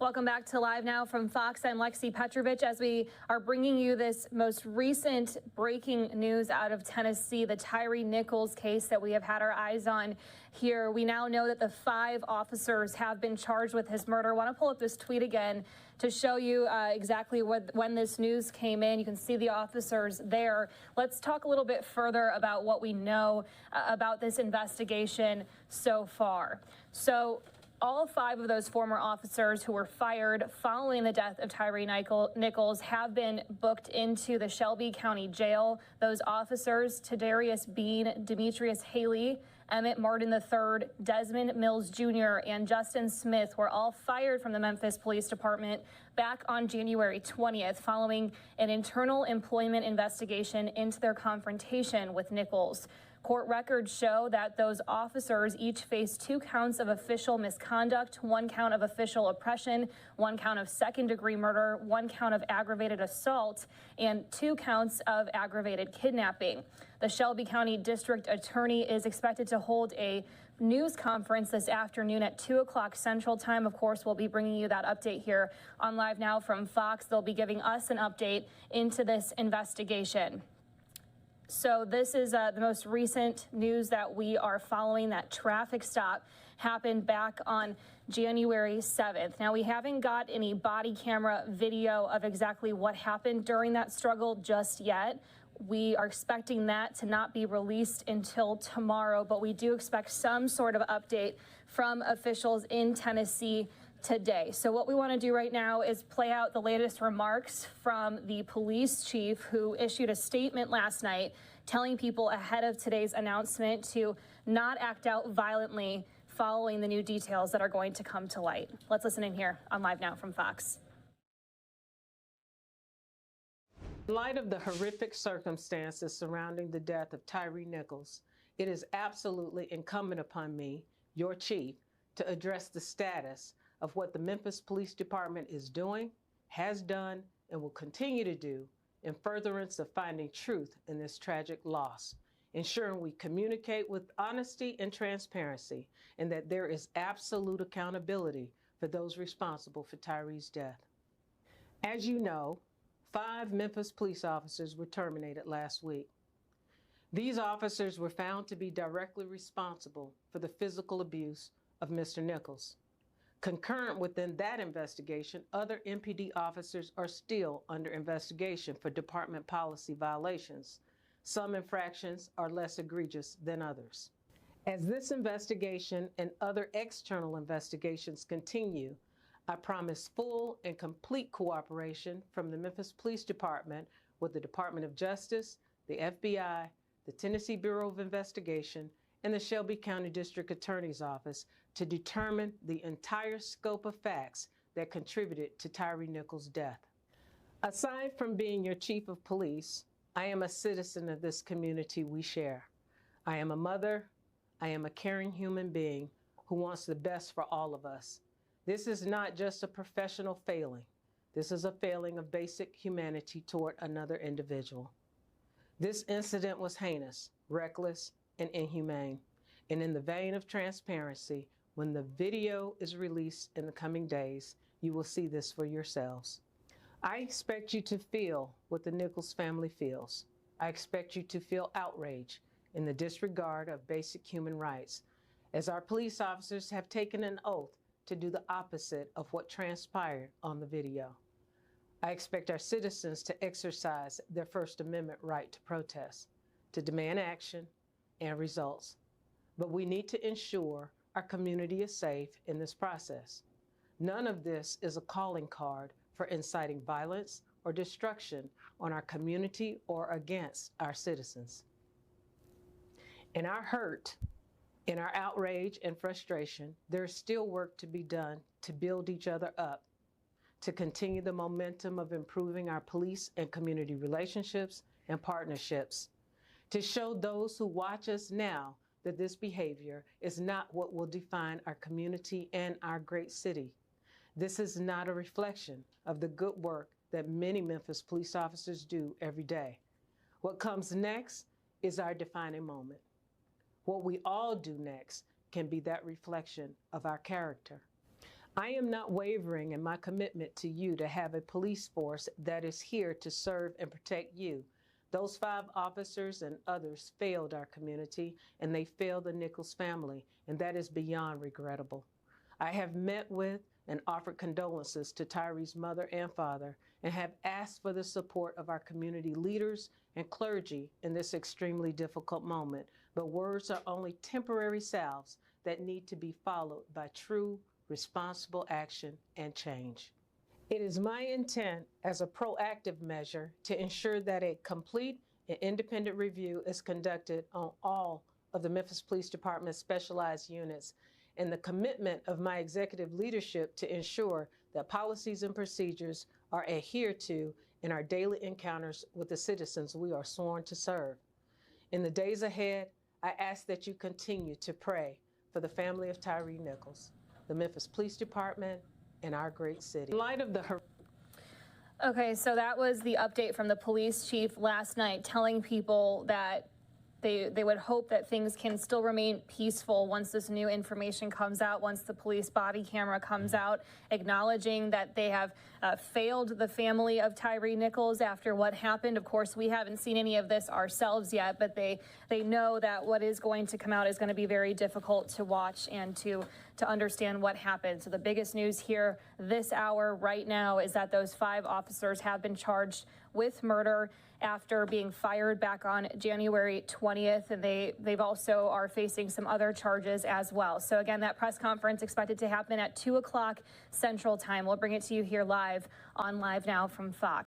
Welcome back to Live Now from Fox. I'm Lexi Petrovich as we are bringing you this most recent breaking news out of Tennessee, the Tyre Nichols case that we have had our eyes on here. We now know that the 5 officers have been charged with his murder. I want to pull up this tweet again to show you exactly when this news came in. You can see the officers there. Let's talk a little bit further about what we know about this investigation so far. So all 5 of those former officers who were fired following the death of Tyre Nichols have been booked into the Shelby County Jail. Those officers, Tadarius Bean, Demetrius Haley, Emmett Martin III, Desmond Mills Jr., and Justin Smith were all fired from the Memphis Police Department back on January 20th following an internal employment investigation into their confrontation with Nichols. Court records show that those officers each face 2 counts of official misconduct, 1 count of official oppression, 1 count of second-degree murder, 1 count of aggravated assault, and 2 counts of aggravated kidnapping. The Shelby County District Attorney is expected to hold a news conference this afternoon at 2 o'clock Central Time. Of course, we'll be bringing you that update here on Live Now from Fox. They'll be giving us an update into this investigation. So this is the most recent news that we are following. That traffic stop happened back on January 7th. Now, we haven't got any body camera video of exactly what happened during that struggle just yet. We are expecting that to not be released until tomorrow, but we do expect some sort of update from officials in Tennessee today. So what we want to do right now is play out the latest remarks from the police chief, who issued a statement last night telling people ahead of today's announcement to not act out violently following the new details that are going to come to light. Let's listen in here on Live Now from Fox. In light of the horrific circumstances surrounding the death of Tyre Nichols, it is absolutely incumbent upon me, your chief, to address the status of what the Memphis Police Department is doing, has done, and will continue to do in furtherance of finding truth in this tragic loss, ensuring we communicate with honesty and transparency, and that there is absolute accountability for those responsible for Tyre's death. As you know, 5 Memphis police officers were terminated last week. These officers were found to be directly responsible for the physical abuse of Mr. Nichols. Concurrent within that investigation, other MPD officers are still under investigation for department policy violations. Some infractions are less egregious than others. As this investigation and other external investigations continue, I promise full and complete cooperation from the Memphis Police Department with the Department of Justice, the FBI, the Tennessee Bureau of Investigation, and the Shelby County District Attorney's Office to determine the entire scope of facts that contributed to Tyre Nichols' death. Aside from being your chief of police, I am a citizen of this community we share. I am a mother. I am a caring human being who wants the best for all of us. This is not just a professional failing. This is a failing of basic humanity toward another individual. This incident was heinous, reckless, and inhumane. And in the vein of transparency, when the video is released in the coming days, you will see this for yourselves. I expect you to feel what the Nichols family feels. I expect you to feel outrage in the disregard of basic human rights, as our police officers have taken an oath to do the opposite of what transpired on the video. I expect our citizens to exercise their First Amendment right to protest, to demand action and results. But we need to ensure our community is safe in this process. None of this is a calling card for inciting violence or destruction on our community or against our citizens. In our hurt, in our outrage and frustration, there is still work to be done to build each other up, to continue the momentum of improving our police and community relationships and partnerships, to show those who watch us now that this behavior is not what will define our community and our great city. This is not a reflection of the good work that many Memphis police officers do every day. What comes next is our defining moment. What we all do next can be that reflection of our character. I am not wavering in my commitment to you to have a police force that is here to serve and protect you. Those 5 officers and others failed our community, and they failed the Nichols family, and that is beyond regrettable. I have met with and offered condolences to Tyre's mother and father, and have asked for the support of our community leaders and clergy in this extremely difficult moment. But words are only temporary salves that need to be followed by true, responsible action and change. It is my intent as a proactive measure to ensure that a complete and independent review is conducted on all of the Memphis Police Department's specialized units, and the commitment of my executive leadership to ensure that policies and procedures are adhered to in our daily encounters with the citizens we are sworn to serve. In the days ahead, I ask that you continue to pray for the family of Tyre Nichols, the Memphis Police Department, and our great city. In light of the Okay, so that was the update from the police chief last night, telling people that they would hope that things can still remain peaceful once this new information comes out, once the police body camera comes out, acknowledging that they have failed the family of Tyre Nichols after what happened. Of course, we haven't seen any of this ourselves yet, but they know that what is going to come out is going to be very difficult to watch and to understand what happened. So the biggest news here this hour right now is that those 5 officers have been charged with murder after being fired back on January 20th, and they've also are facing some other charges as well. So again, that press conference expected to happen at 2 o'clock Central Time. We'll bring it to you here live on Live Now from Fox.